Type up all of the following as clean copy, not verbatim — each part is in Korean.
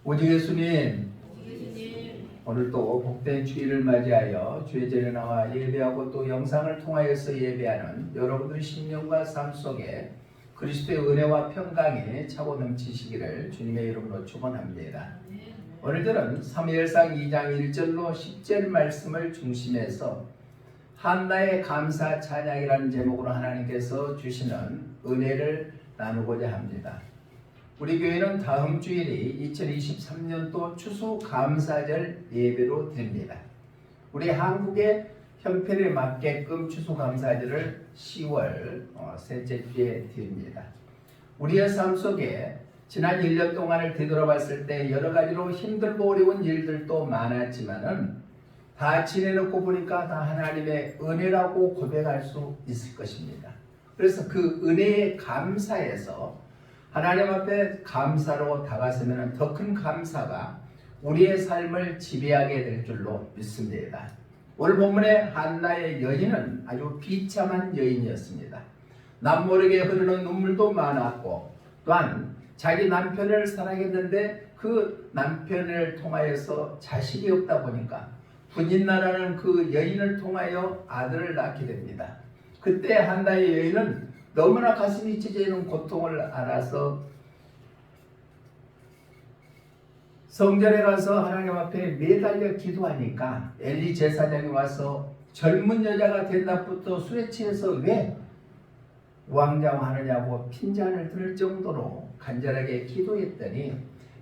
오직 예수님, 오늘도 복된 주일을 맞이하여 주의 전에 나와 예배하고 또 영상을 통하여서 예배하는 여러분들의 심령과 삶 속에 그리스도의 은혜와 평강이 차고 넘치시기를 주님의 이름으로 축원합니다. 오늘들은 사무엘상 2장 1절로 10절 말씀을 중심해서 한나의 감사 찬양이라는 제목으로 하나님께서 주시는 은혜를 나누고자 합니다. 우리 교회는 다음 주일이 2023년도 추수감사절 예배로 드립니다. 우리 한국의 형편에 맞게끔 추수감사절을 10월 셋째 주에 드립니다. 우리의 삶 속에 지난 1년 동안을 되돌아봤을 때 여러 가지로 힘들고 어려운 일들도 많았지만은 다 지내놓고 보니까 다 하나님의 은혜라고 고백할 수 있을 것입니다. 그래서 그 은혜에 감사해서 하나님 앞에 감사로 다가서면 더 큰 감사가 우리의 삶을 지배하게 될 줄로 믿습니다. 오늘 본문의 한나의 여인은 아주 비참한 여인이었습니다. 남모르게 흐르는 눈물도 많았고 또한 자기 남편을 사랑했는데 그 남편을 통하여서 자식이 없다 보니까 분인나라는 그 여인을 통하여 아들을 낳게 됩니다. 그때 한나의 여인은 너무나 가슴이 찢어지는 고통을 알아서 성전에 가서 하나님 앞에 매달려 기도하니까 엘리 제사장이 와서 젊은 여자가 된 날부터 술에 취해서 왜 우왕좌왕하느냐고 핀잔을 들 정도로 간절하게 기도했더니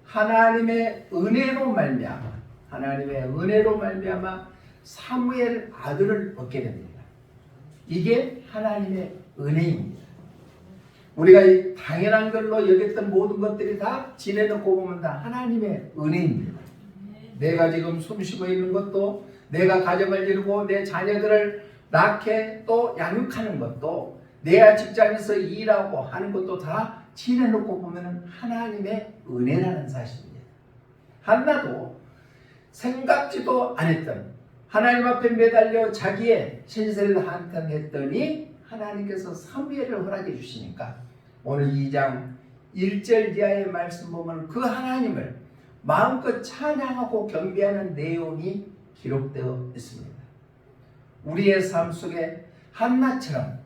하나님의 은혜로 말미암아 사무엘 아들을 얻게 됩니다. 이게 하나님의 은혜입니다. 우리가 이 당연한 걸로 여겼던 모든 것들이 다 지내놓고 보면 다 하나님의 은혜입니다. 내가 지금 숨쉬고 있는 것도, 내가 가정을 이루고 내 자녀들을 낳게 또 양육하는 것도, 내가 직장에서 일하고 하는 것도 다 지내놓고 보면 하나님의 은혜라는 사실입니다. 한나도 생각지도 않았던 하나님 앞에 매달려 자기의 신세를 한탄했더니 하나님께서 사무엘을 허락해 주시니까 오늘 2장 1절 이하의 말씀 보면 그 하나님을 마음껏 찬양하고 경배하는 내용이 기록되어 있습니다. 우리의 삶 속에 한나처럼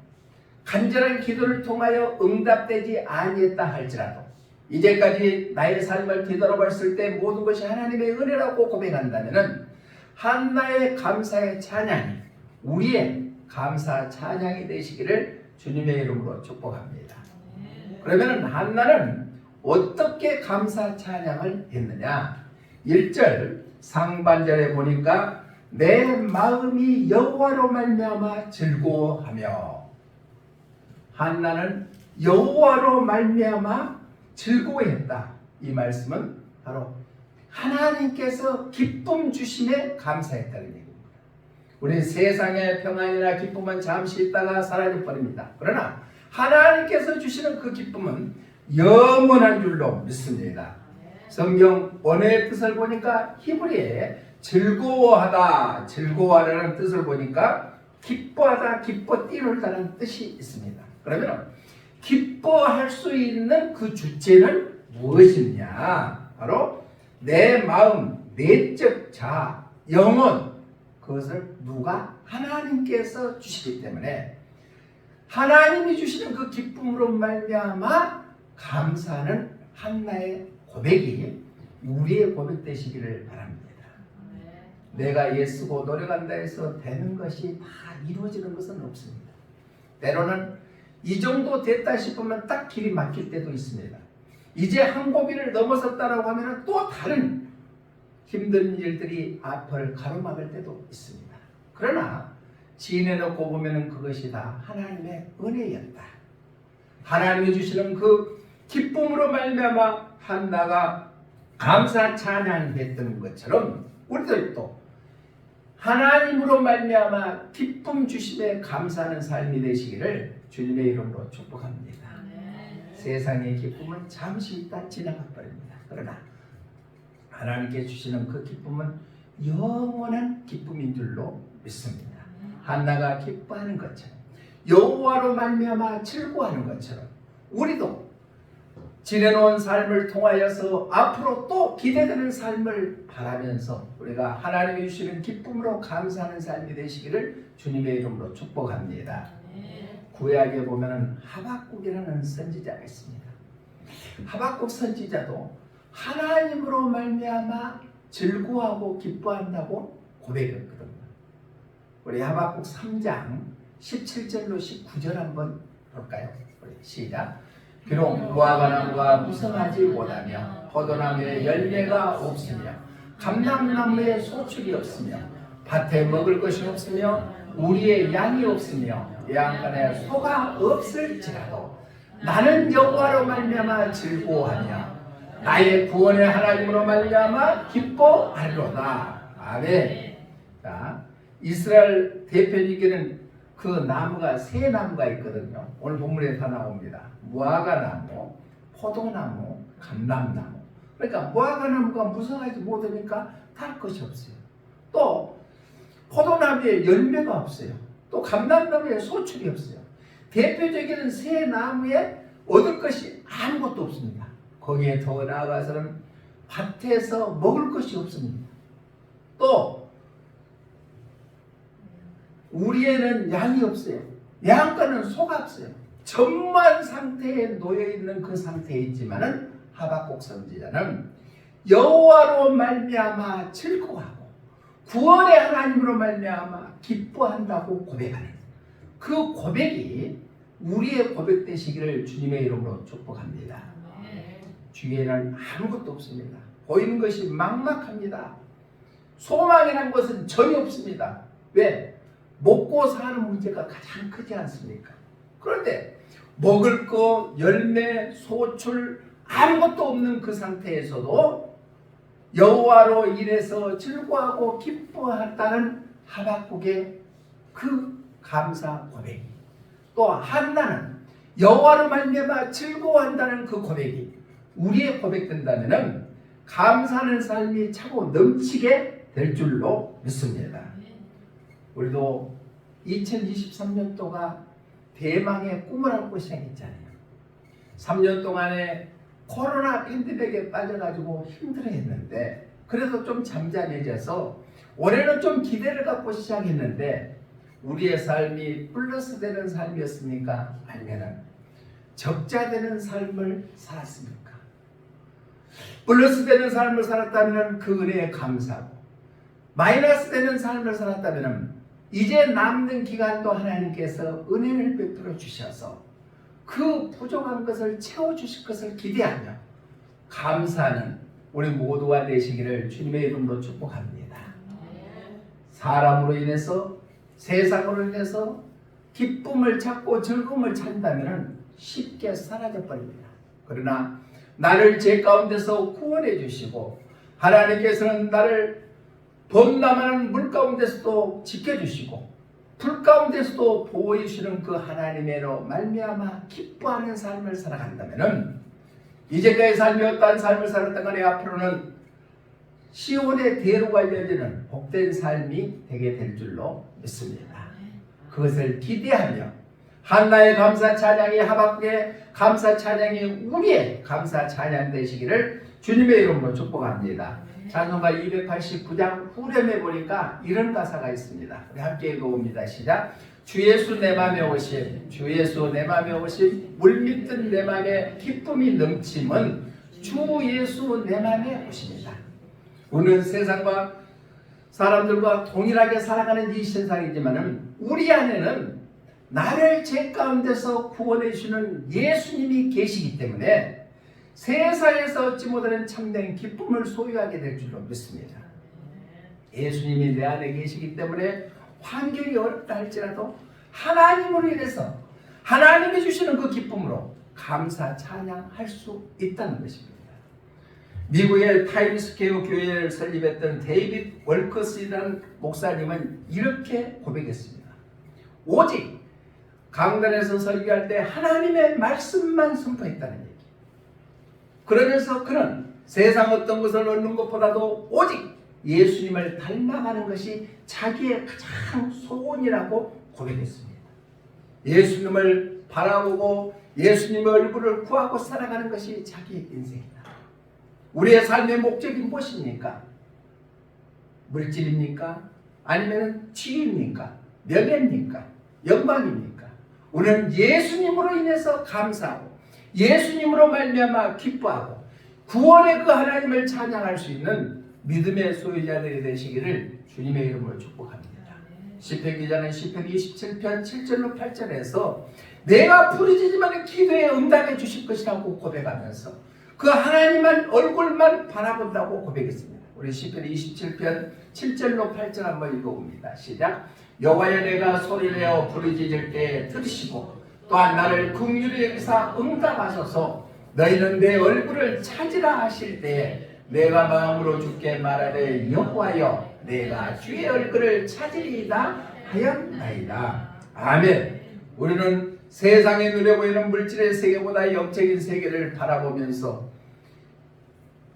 간절한 기도를 통하여 응답되지 아니했다 할지라도 이제까지 나의 삶을 뒤돌아봤을 때 모든 것이 하나님의 은혜라고 고백한다면 한나의 감사의 찬양이 우리의 감사 찬양이 되시기를 주님의 이름으로 축복합니다. 그러면 한나는 어떻게 감사 찬양을 했느냐? 1절 상반절에 보니까 내 마음이 여호와로 말미암아 즐거워하며, 한나는 여호와로 말미암아 즐거워했다. 이 말씀은 바로 하나님께서 기쁨 주심에 감사했다는 얘기입니다. 우리 세상의 평안이나 기쁨은 잠시 있다가 사라져 버립니다. 그러나 하나님께서 주시는 그 기쁨은 영원한 줄로 믿습니다. 성경 원어의 뜻을 보니까 히브리에 즐거워하다, 즐거워하라는 뜻을 보니까 기뻐하다, 기뻐 뛰놀다는 뜻이 있습니다. 그러면 기뻐할 수 있는 그 주체는 무엇이냐? 바로 내 마음, 내적 자아, 영혼, 그것을 누가? 하나님께서 주시기 때문에 하나님이 주시는 그 기쁨으로 말미암아 감사하는 한나의 고백이 우리의 고백 되시기를 바랍니다. 내가 애쓰고 노력한다 해서 되는 것이 다 이루어지는 것은 없습니다. 때로는 이 정도 됐다 싶으면 딱 길이 막힐 때도 있습니다. 이제 한 고비를 넘어섰다라고 하면 또 다른 힘든 일들이 앞을 가로막을 때도 있습니다. 그러나 지내놓고 보면 그것이 다 하나님의 은혜였다. 하나님이 주시는 그 기쁨으로 말미암아 한나가 감사 찬양했던 것처럼 우리들도 하나님으로 말미암아 기쁨 주심에 감사하는 삶이 되시기를 주님의 이름으로 축복합니다. 세상의 기쁨은 잠시 있다 지나가 버립니다. 그러나 하나님께 주시는 그 기쁨은 영원한 기쁨인 줄로 믿습니다. 한나가 기뻐하는 것처럼 여호와로 말미암아 즐거워하는 것처럼 우리도 지내놓은 삶을 통하여서 앞으로 또 기대되는 삶을 바라면서 우리가 하나님이 주시는 기쁨으로 감사하는 삶이 되시기를 주님의 이름으로 축복합니다. 구약에 보면 하박국이라는 선지자가 있습니다. 하박국 선지자도 하나님으로 말미암아 즐거워하고 기뻐한다고 고백했거든요. 우리 하박국 3장 17절로 19절 한번 볼까요? 우리 시작. 비록 무화과나무가 무성하지 못하며 포도나무에 열매가 없으며 감람나무에 소출이 없으며 밭에 먹을 것이 없으며 우리의 양이 없으며 양간에 소가 없을지라도 나는 여호와로 말미암아 즐거워하며 나의 구원의 하나님으로 말미암아 기뻐하리로다. 아멘. 자, 이스라엘 대표적인 그 나무가 세 나무가 있거든요. 오늘 본문에 다 나옵니다. 무화과나무, 포도나무, 감람나무. 그러니까 무화과나무가 무성하지 못하니까 탈 것이 없어요. 또 포도나무에 열매가 없어요. 또 감람나무에 소출이 없어요. 대표적인 세 나무에 얻을 것이 아무것도 없습니다. 거기에 더 나아가서는 밭에서 먹을 것이 없습니다. 또 우리에는 양이 없어요. 양가는 소가 없어요. 전무한 상태에 놓여있는 그 상태에 있지만은 하박국 선지자는 여호와로 말미암아 즐거워하고 구원의 하나님으로 말미암아 기뻐한다고 고백하는 그 고백이 우리의 고백 되시기를 주님의 이름으로 축복합니다. 주위에는 아무것도 없습니다. 보이는 것이 막막합니다. 소망이라는 것은 전혀 없습니다. 왜? 먹고 사는 문제가 가장 크지 않습니까? 그런데 먹을 거, 열매, 소출 아무것도 없는 그 상태에서도 여호와로 인해서 즐거워하고 기뻐한다는 하박국의 그 감사 고백이, 또 한나는 여호와로 말미암아 즐거워한다는 그 고백이 우리의 고백된다면은 감사하는 삶이 차고 넘치게 될 줄로 믿습니다. 우리도 2023년도가 대망의 꿈을 안고 시작했잖아요. 3년 동안에 코로나 팬데믹에 빠져가지고 힘들어했는데 그래도 좀 잠잠해져서 올해는 좀 기대를 갖고 시작했는데 우리의 삶이 플러스 되는 삶이었습니까? 아니면 적자 되는 삶을 살았습니까? 플러스 되는 삶을 살았다면 그 은혜에 감사하고 마이너스 되는 삶을 살았다면 이제 남는 기간도 하나님께서 은혜를 베풀어 주셔서 그 부족한 것을 채워주실 것을 기대하며 감사하는 우리 모두가 되시기를 주님의 이름으로 축복합니다. 사람으로 인해서 세상으로 인해서 기쁨을 찾고 즐거움을 찾는다면 쉽게 사라져 버립니다. 그러나 나를 죄 가운데서 구원해 주시고 하나님께서는 나를 범람하는 물 가운데서도 지켜주시고 불 가운데서도 보호해 주시는 그 하나님의로 말미암아 기뻐하는 삶을 살아간다면 이제까지 삶이 어떠한 삶을 살았던 간에 앞으로는 시온의 대로가 이어지는 복된 삶이 되게 될 줄로 믿습니다. 그것을 기대하며 한나의 감사 찬양이 하박국의 감사 찬양이 우리의 감사 찬양 되시기를 주님의 이름으로 축복합니다. 찬송가 289장 후렴에 보니까 이런 가사가 있습니다. 우리 함께 읽어봅니다. 시작. 주 예수 내 맘에 오심, 주 예수 내 맘에 오심, 물밀듯 내 맘에 기쁨이 넘침은 주 예수 내 맘에 오십니다. 우리는 세상과 사람들과 동일하게 살아가는 이 세상이지만 우리 안에는 나를 죄 가운데서 구원해 주시는 예수님이 계시기 때문에 세상에서 얻지 못하는 참된 기쁨을 소유하게 될 줄로 믿습니다. 예수님이 내 안에 계시기 때문에 환경이 어렵다 할지라도 하나님으로 인해서 하나님이 주시는 그 기쁨으로 감사 찬양할 수 있다는 것입니다. 미국의 타임스퀘어 교회를 설립했던 데이빗 월커스라는 목사님은 이렇게 고백했습니다. 오직 강단에서 설교할 때 하나님의 말씀만 선포했다는 얘기. 그러면서 그는 세상 어떤 것을 얻는 것보다도 오직 예수님을 닮아가는 것이 자기의 가장 소원이라고 고백했습니다. 예수님을 바라보고 예수님의 얼굴을 구하고 살아가는 것이 자기의 인생이다. 우리의 삶의 목적이 무엇입니까? 물질입니까? 아니면 지위입니까? 명예입니까? 영광입니까? 우리는 예수님으로 인해서 감사하고 예수님으로 말미암아 기뻐하고 구원의 그 하나님을 찬양할 수 있는 믿음의 소유자들이 되시기를 주님의 이름으로 축복합니다. 시편 기자는 시편 27편 7절로 8절에서 내가 부르짖으면 기도에 응답해 주실 것이라고 고백하면서 그 하나님만 얼굴만 바라본다고 고백했습니다. 우리 시편 27편 7절로 8절 한번 읽어봅니다. 시작. 여호와여 내가 소리내어 부르짖을 때에 들으시고 또한 나를 긍휼히 여기사 응답하소서. 너희는 내 얼굴을 찾으라 하실 때에 내가 마음으로 주께 말하되 여호와여 내가 주의 얼굴을 찾으리이다 하였나이다. 아멘. 우리는 세상에 눈에 보이는 물질의 세계보다 영적인 세계를 바라보면서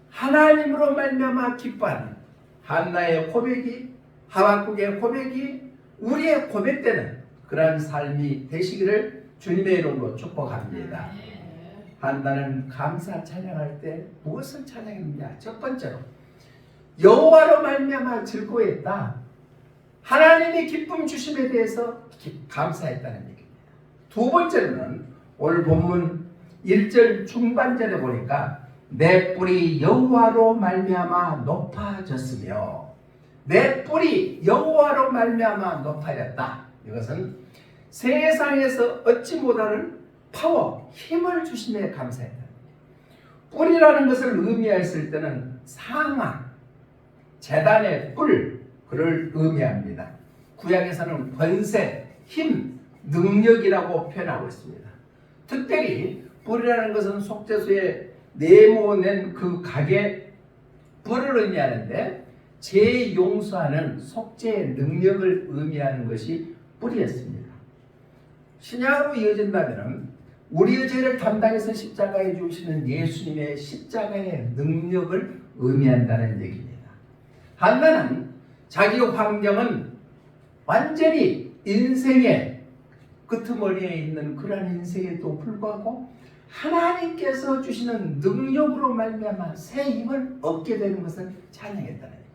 하나님으로 말미암아 기뻐하는 한나의 고백이 하박국의 고백이 우리의 고백되는 그러한 삶이 되시기를 주님의 이름으로 축복합니다. 한나는 감사 찬양할 때 무엇을 찬양했느냐? 첫 번째로 여호와로 말미암아 즐거워했다. 하나님이 기쁨 주심에 대해서 감사했다는 얘기입니다. 두 번째로는 오늘 본문 1절 중반절에 보니까 내 뿔이 여호와로 말미암아 높아졌으며 내 뿔이 여호와로 말미암아 높아졌다. 이것은 세상에서 얻지 못하는 파워, 힘을 주심에 감사했다. 뿔이라는 것을 의미했을 때는 상하, 재단의 뿔, 그를 의미합니다. 구약에서는 권세, 힘, 능력이라고 표현하고 있습니다. 특별히 뿔이라는 것은 속죄소에 네모낸 그 각의 뿔을 의미하는데 재용서하는 속죄의 능력을 의미하는 것이 뿔이었습니다. 신약으로 이어진다면 우리의 죄를 담당해서 십자가에 주시는 예수님의 십자가의 능력을 의미한다는 얘기입니다. 한나는 자기 환경은 완전히 인생의 끄트머리에 있는 그러한 인생에도 불구하고 하나님께서 주시는 능력으로 말미암아 새 힘을 얻게 되는 것을 찬양했다는 얘기입니다.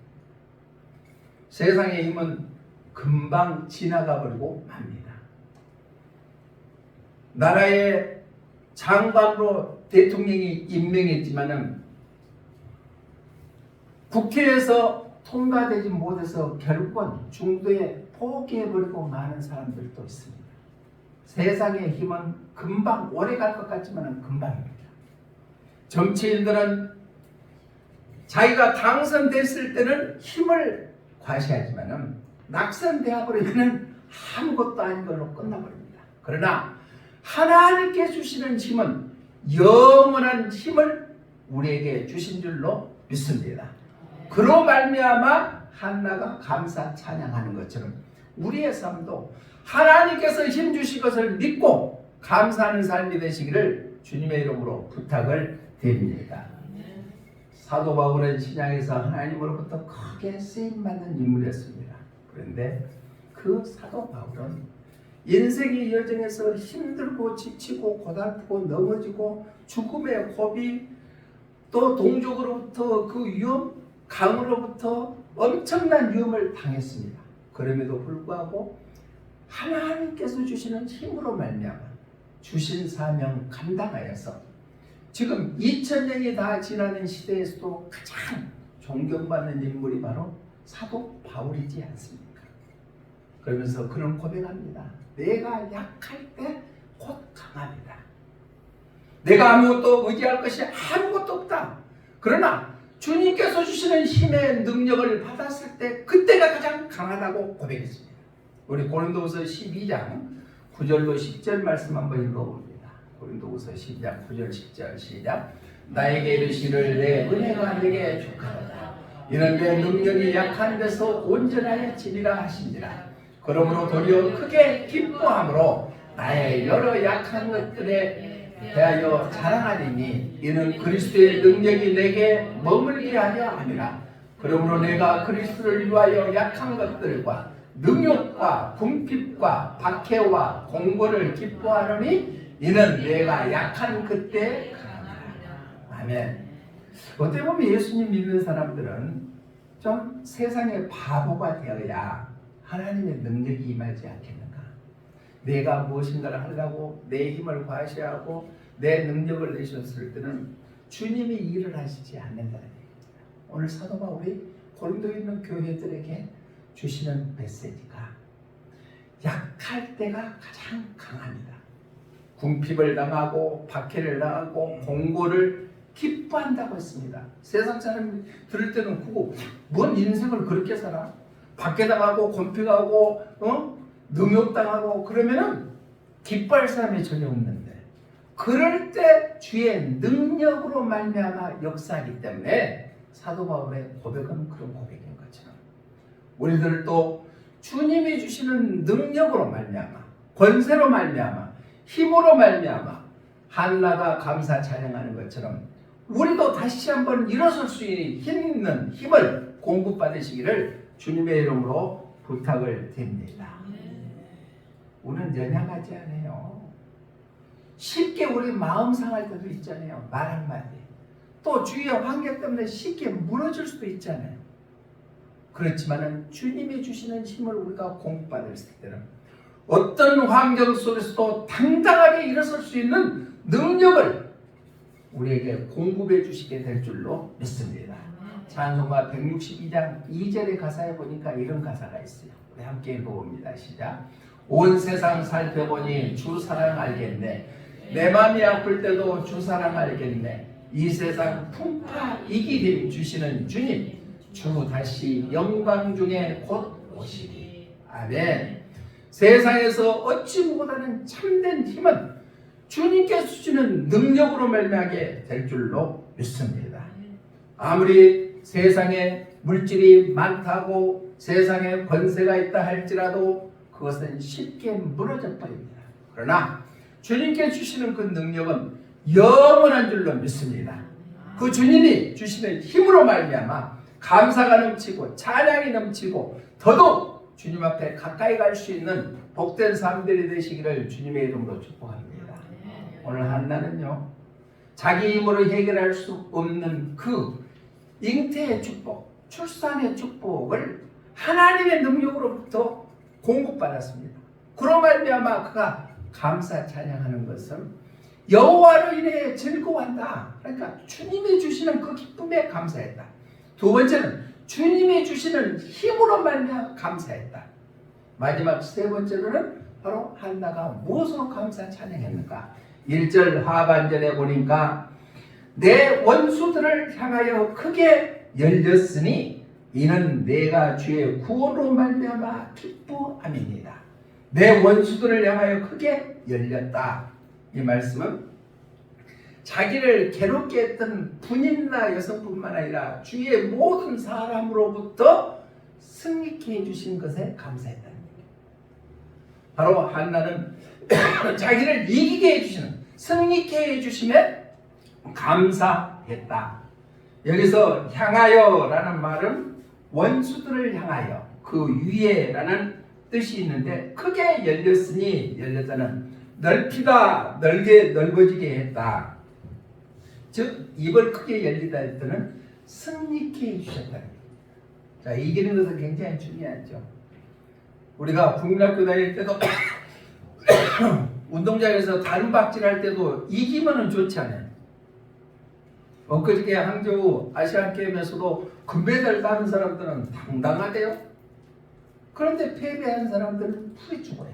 세상의 힘은 금방 지나가 버리고 맙니다. 나라의 장관으로 대통령이 임명했지만은 국회에서 통과되지 못해서 결국 중도에 포기해버리고 많은 사람들도 있습니다. 세상의 힘은 금방 오래 갈 것 같지만 금방입니다. 정치인들은 자기가 당선됐을 때는 힘을 과시하지만 낙선되어 버리면 아무것도 아닌 걸로 끝나버립니다. 그러나 하나님께 주시는 힘은 영원한 힘을 우리에게 주신 줄로 믿습니다. 그로 말미암아 한나가 감사 찬양하는 것처럼 우리의 삶도 하나님께서 힘 주신 것을 믿고 감사하는 삶이 되시기를 주님의 이름으로 부탁을 드립니다. 사도 바울은 신약에서 하나님으로부터 크게 쓰임받는 인물이었습니다. 그런데 그 사도 바울은 인생의 여정에서 힘들고 지치고 고달프고 넘어지고 죽음의 고비 또 동족으로부터 그 위험 강으로부터 엄청난 위험을 당했습니다. 그럼에도 불구하고 하나님께서 주시는 힘으로 말미암아 주신 사명 감당하여서 지금 2000년이 다 지나는 시대에서도 가장 존경받는 인물이 바로 사도 바울이지 않습니까? 그러면서 그는 고백합니다. 내가 약할 때 곧 강합니다. 내가 아무것도 의지할 것이 아무것도 없다. 그러나 주님께서 주시는 힘의 능력을 받았을 때 그때가 가장 강하다고 고백했습니다. 우리 고린도후서 12장 9절로 10절 말씀 한번 읽어봅니다. 고린도후서 12장 9절 10절 시작. 나에게 이르시기를 내 은혜가 내게 족하도다. 이는 내 능력이 약한 데서 온전하여 지니라 하시니라. 그러므로 도리어 크게 기뻐함으로 나의 여러 약한 것들에 대하여 자랑하리니 이는 그리스도의 능력이 내게 머물게 하려 함이라. 그러므로 내가 그리스도를 위하여 약한 것들과 능욕과 궁핍과 박해와 공고를 기뻐하노니 이는 내가 약한 그때 강함이라. 아멘. 어떻게 보면 예수님 믿는 사람들은 좀 세상의 바보가 되어야 하나님의 능력이 임하지 않겠는가. 내가 무엇인가를 하려고 내 힘을 과시하고 내 능력을 내셨을 때는 주님이 일을 하시지 않는다는 얘기입니다. 오늘 사도 바울이 고린도에 있는 교회들에게 주시는 메시지가 약할 때가 가장 강합니다. 궁핍을 당하고 박해를 당하고 공고를 기뻐한다고 했습니다. 세상 사람이 들을 때는 그거 뭔 인생을 그렇게 살아? 박해당하고 곤핍하고 능욕당하고 그러면은 기뻐할 사람이 전혀 없는데, 그럴 때 주의 능력으로 말미암아 역사하기 때문에 사도 바울의 고백은 그런 고백인 것처럼 우리들도 주님이 주시는 능력으로 말미암아, 권세로 말미암아, 힘으로 말미암아 한나가 감사 찬양하는 것처럼 우리도 다시 한번 일어설 수 있는 힘을 공급받으시기를 주님의 이름으로 부탁을 드립니다. 우리는 연약하지 않아요. 쉽게 우리 마음 상할 때도 있잖아요. 말 한마디. 또 주위의 환경 때문에 쉽게 무너질 수도 있잖아요. 그렇지만은 주님이 주시는 힘을 우리가 공급받을 때는 어떤 환경 속에서도 당당하게 일어설 수 있는 능력을 우리에게 공급해 주시게 될 줄로 믿습니다. 찬송가 162장 2절의 가사에 보니까 이런 가사가 있어요. 우리 함께 읽어봅니다. 시작. 온 세상 살펴보니 주 사랑 알겠네. 내 맘이 아플 때도 주 사랑 알겠네. 이 세상 풍파 이기림 주시는 주님, 주 다시 영광 중에 곧 오시리. 아멘. 세상에서 얻지 못하는 참된 힘은 주님께서 주시는 능력으로 말미암게 될 줄로 믿습니다. 아무리 세상에 물질이 많다고 세상에 권세가 있다 할지라도 그것은 쉽게 무너져 버립니다. 그러나 주님께 주시는 그 능력은 영원한 줄로 믿습니다. 그 주님이 주시는 힘으로 말미암아 감사가 넘치고 찬양이 넘치고 더더욱 주님 앞에 가까이 갈 수 있는 복된 삶들이 되시기를 주님의 이름으로 축복합니다. 오늘 한나는요, 자기 힘으로 해결할 수 없는 그 잉태의 축복, 출산의 축복을 하나님의 능력으로부터 공급받았습니다. 그로 말미암아 그가 감사 찬양하는 것은 여호와로 인해 즐거워한다. 그러니까 주님이 주시는 그 기쁨에 감사했다. 두 번째는 주님이 주시는 힘으로 말미암아 감사했다. 마지막 세 번째로는 바로 한나가 무엇으로 감사 찬양했는가? 1절 하반절에 보니까 내 원수들을 향하여 크게 열렸으니 이는 내가 주의 구원으로 말미암아 기뻐함이니이다. 내 원수들을 향하여 크게 열렸다. 이 말씀은 자기를 괴롭게 했던 군인이나 여성뿐만 아니라 주위의 모든 사람으로부터 승리케 해주신 것에 감사했다는 얘기예요. 바로 한나는 자기를 이기게 해주시는, 승리케 해주심에 감사했다. 여기서 향하여라는 말은 원수들을 향하여, 그 위에라는 뜻이 있는데, 크게 열렸으니, 열렸다는 넓히다, 넓어지게 했다. 즉 입을 크게 열리다 할 때는 승리케 해주셨다는 겁니다. 자, 이기는 것은 굉장히 중요하죠. 우리가 국민학교 다닐 때도 운동장에서 다른박질 할 때도 이기면은 좋잖아요. 엊그저께 항저우 아시안게임에서도 금메달 따는 사람들은 당당하대요. 그런데 패배한 사람들은 풀이 죽어요.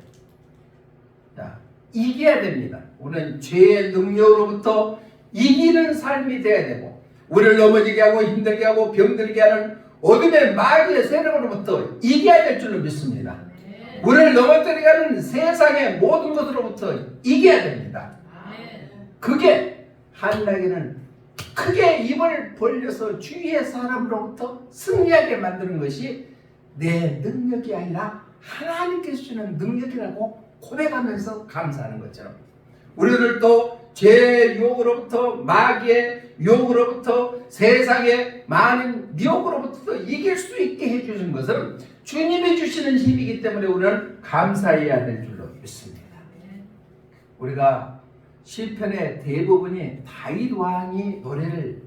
자, 이겨야 됩니다. 우리는 죄의 능력으로부터 이기는 삶이 돼야 되고, 우리를 넘어지게 하고 힘들게 하고 병들게 하는 어둠의 마귀의 세력으로부터 이겨야 될 줄로 믿습니다. 우리를 넘어뜨리게 하는 세상의 모든 것으로부터 이겨야 됩니다. 그게 한나에게는 크게 입을 벌려서 주위의 사람으로부터 승리하게 만드는 것이 내 능력이 아니라 하나님께서 주시는 능력이라고 고백하면서 감사하는 것처럼, 우리들도 죄의 유혹으로부터, 마귀의 유혹으로부터, 세상의 많은 미혹으로부터 이길 수 있게 해주신 것은 주님이 주시는 힘이기 때문에 우리는 감사해야 될 줄로 믿습니다. 우리가 시편의 대부분이 다윗 왕이 노래를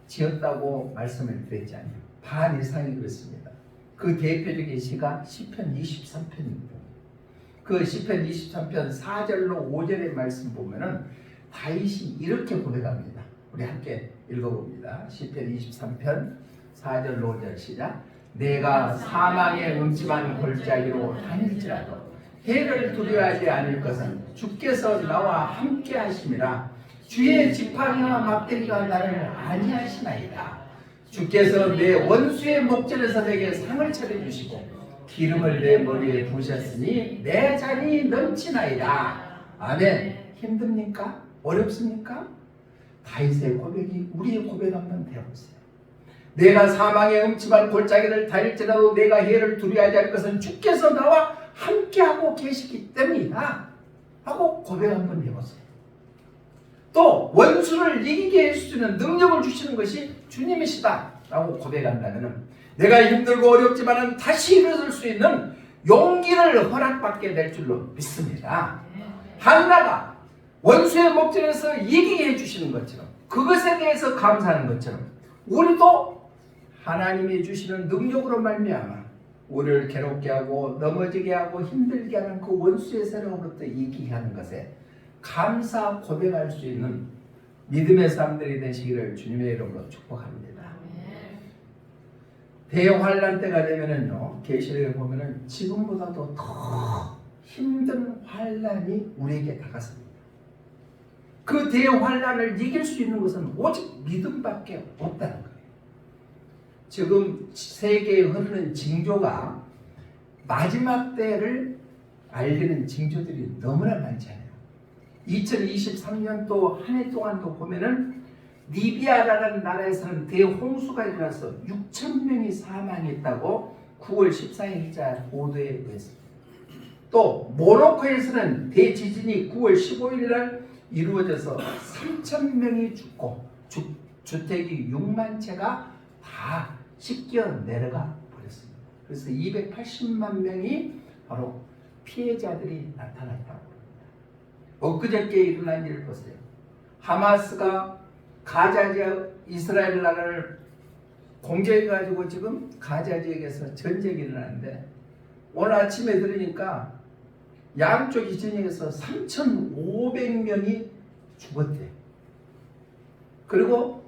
지었다고 말씀을 드렸잖아요. 반 이상이 그렇습니다. 그 대표적인 시가 시편 23편입니다. 그 시편 23편 4절로 5절의 말씀 보면은 다윗이 이렇게 고백합니다. 우리 함께 읽어봅니다. 시편 23편 4절로 5절 시작. 내가 사망의 음침한 골짜기로 다닐지라도 해를 두려워하지 않을 것은 주께서 나와 함께 하심이라. 주의 지팡이와 막대기가 나를 안위하시나이다. 주께서 내 원수의 목전에서 내게 상을 차려주시고 기름을 내 머리에 부으셨으니 내 잔이 넘치나이다. 아멘. 힘듭니까? 어렵습니까? 다윗의 고백이 우리의 고백 한번 되어보세요. 내가 사망의 음침한 골짜기를 다닐지라도 내가 해를 두려워하지 않을 것은 주께서 나와 함께하고 계시기 때문이다 하고 고백 한번 해보세요. 또 원수를 이기게 해주시는 능력을 주시는 것이 주님이시다 라고 고백한다면 내가 힘들고 어렵지만 다시 일어설 수 있는 용기를 허락받게 될 줄로 믿습니다. 한나가 원수의 목전에서 이기게 해주시는 것처럼 그것에 대해서 감사하는 것처럼 우리도 하나님이 주시는 능력으로 말미암아 우리를 괴롭게 하고 넘어지게 하고 힘들게 하는 그 원수의 세력으로부터 이기게 하는 것에 감사 고백할 수 있는 믿음의 사람들이 되시기를 주님의 이름으로 축복합니다. 대환란 때가 되면은요, 계시록에 보면은 지금보다도 더 힘든 환란이 우리에게 다가섭니다. 그 대환란을 이길 수 있는 것은 오직 믿음밖에 없다는 거예요. 지금 세계에 흐르는 징조가 마지막 때를 알리는 징조들이 너무나 많잖아요. 2023년도 한 해 동안도 보면은 리비아라는 나라에서는 대홍수가 일어나서 6,000명이 사망했다고 9월 14일자 보도에 의했습니다. 또 모로코에서는 대지진이 9월 15일 날 이루어져서 3,000명이 죽고 주택이 6만 채가 다 씻겨 내려가 버렸습니다. 그래서 280만 명이 바로 피해자들이 나타났다고 합니다. 엊그저께 일어난 일을 보세요. 하마스가 가자 지역 이스라엘 나라를 공격해가지고 지금 가자 지역에서 전쟁이 일어나는데 오늘 아침에 들으니까 양쪽이 진영에서 3,500명이 죽었대요. 그리고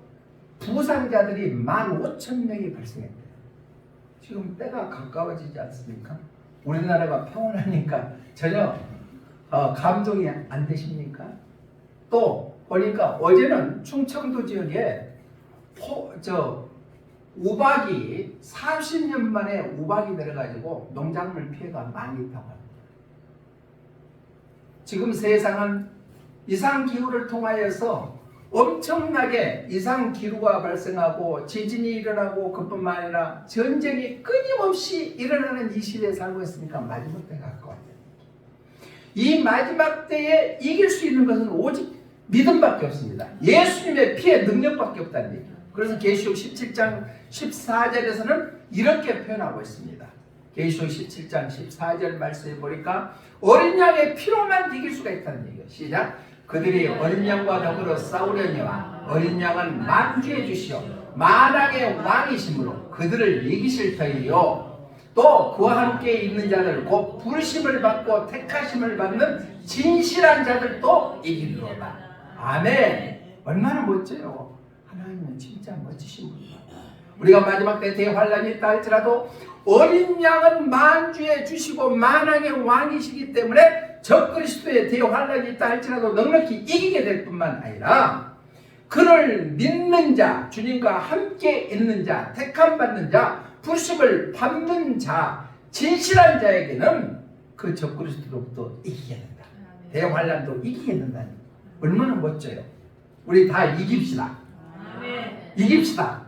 부상자들이 15,000명이 발생했대요. 지금 때가 가까워지지 않습니까? 우리나라가 평온하니까 전혀 감동이 안 되십니까? 또 보니까 어제는 충청도 지역에 우박이 40년 만에 우박이 내려가지고 농작물 피해가 많이 있다고 합니다. 지금 세상은 이상기후를 통하여서 엄청나게 이상기후가 발생하고 지진이 일어나고 그뿐만 아니라 전쟁이 끊임없이 일어나는 이 시대에 살고 있으니까 마지막 때가 가까워요. 이 마지막 때에 이길 수 있는 것은 오직 믿음밖에 없습니다. 예수님의 피의 능력밖에 없다는 얘기예요. 그래서 계시록 17장 14절에서는 이렇게 표현하고 있습니다. 계시록 17장 14절 말씀에 보니까 어린 양의 피로만 이길 수가 있다는 얘기예요. 시작. 그들이 어린 양과 더불어 싸우려니와 어린 양은 만주의 주시오 만왕의 왕이시므로 그들을 이기실 터이요. 또 그와 함께 있는 자들 곧 부르심을 받고 택하심을 받는 진실한 자들도 이기리로다. 아멘. 얼마나 멋져요. 하나님은 진짜 멋지신 분이에요. 우리가 마지막 때 대환란이 있다 할지라도 어린 양은 만주에 주시고 만왕의 왕이시기 때문에 적그리스도의 대환란이 있다 할지라도 넉넉히 이기게 될 뿐만 아니라 그를 믿는 자, 주님과 함께 있는 자, 택함 받는 자, 부르심을 받는 자, 진실한 자에게는 그 적그리스도로부터 이기게 된다. 대환란도 이기게 된다니 얼마나 멋져요. 우리 다 이깁시다. 이깁시다.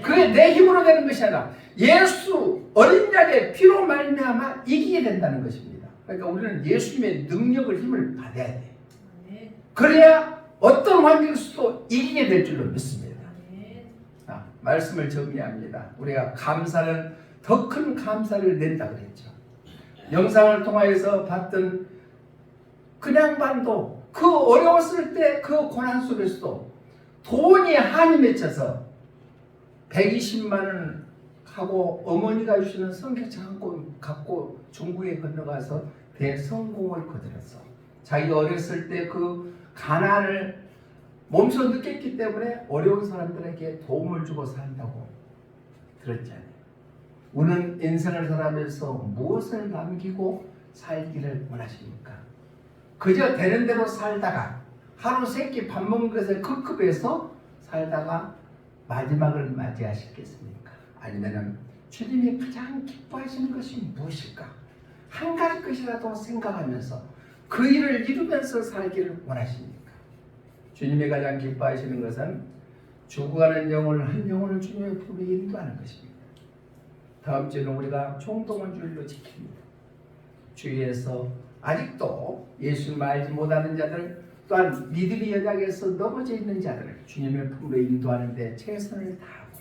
그게 내 힘으로 되는 것이 아니라 예수 어린 양의 피로 말미암아 이기게 된다는 것입니다. 그러니까 우리는 예수님의 능력을 힘을 받아야 돼요. 그래야 어떤 환경에서도 이기게 될 줄로 믿습니다. 말씀을 정리합니다. 우리가 감사는 더 큰 감사를 낸다 그랬죠. 영상을 통하여서 봤던 그냥 반도 그 어려웠을 때 그 고난 속에서도 돈이 한이 맺혀서 120만 원 하고 어머니가 주시는 성경책 한 권 갖고 중국에 건너가서 대성공을 거들었어. 자기 어렸을 때 그 가난을 몸소 느꼈기 때문에 어려운 사람들에게 도움을 주고 산다고 들었잖아요. 우리는 인생을 살아가면서 무엇을 남기고 살기를 원하십니까? 그저 되는 대로 살다가 하루 세 끼 밥 먹는 것에 급급해서 살다가 마지막을 맞이하시겠습니까? 아니면 주님이 가장 기뻐하시는 것이 무엇일까? 한 가지 것이라도 생각하면서 그 일을 이루면서 살기를 원하십니까? 주님이 가장 기뻐하시는 것은 죽어가는 영혼을 한 영혼을 주님의 품에 인도하는 것입니다. 다음 주는 우리가 총동원 주일로 지킵니다. 주위에서 아직도 예수님을 알지 못하는 자들, 또한 믿음의 연약에서 넘어져 있는 자들을 주님의 품으로 인도하는 데 최선을 다하고,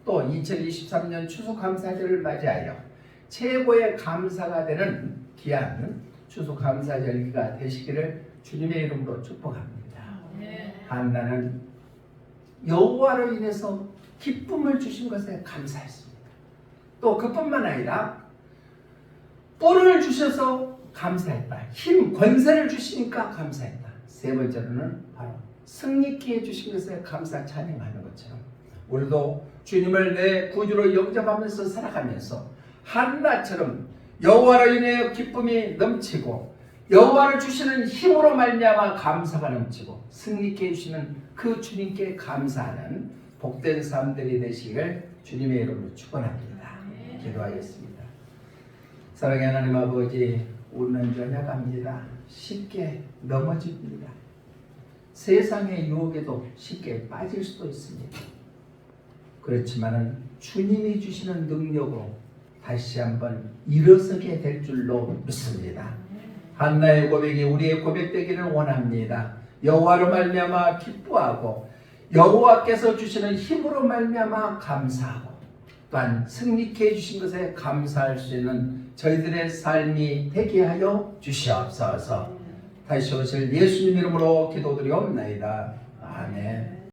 또 2023년 추수감사절을 맞이하여 최고의 감사가 되는 귀한 추수감사절기가 되시기를 주님의 이름으로 축복합니다. 한나는 여호와로 인해서 기쁨을 주신 것에 감사했습니다. 또 그뿐만 아니라 뿔을 주셔서 감사했다. 힘, 권세를 주시니까 감사했다. 세 번째로는 바로 승리케 해주신 것에 감사 찬양하는 것처럼 우리도 주님을 내 구주로 영접하면서 살아가면서 한나처럼 여호와로 인해 기쁨이 넘치고 여호와를 주시는 힘으로 말미암아 감사가 넘치고 승리케 해주시는 그 주님께 감사하는 복된 삶들이 되시길 주님의 이름으로 축원합니다. 기도하겠습니다. 사랑의 하나님 아버지, 우리는 연약합니다. 쉽게 넘어집니다. 세상의 유혹에도 쉽게 빠질 수도 있습니다. 그렇지만은 주님이 주시는 능력으로 다시 한번 일어서게 될 줄로 믿습니다. 한나의 고백이 우리의 고백되기를 원합니다. 여호와로 말미암아 기뻐하고 여호와께서 주시는 힘으로 말미암아 감사하고 또한 승리케 해주신 것에 감사할 수 있는 저희들의 삶이 되게 하여 주시옵소서. 다시 오실 예수님 이름으로 기도드리옵나이다. 아멘.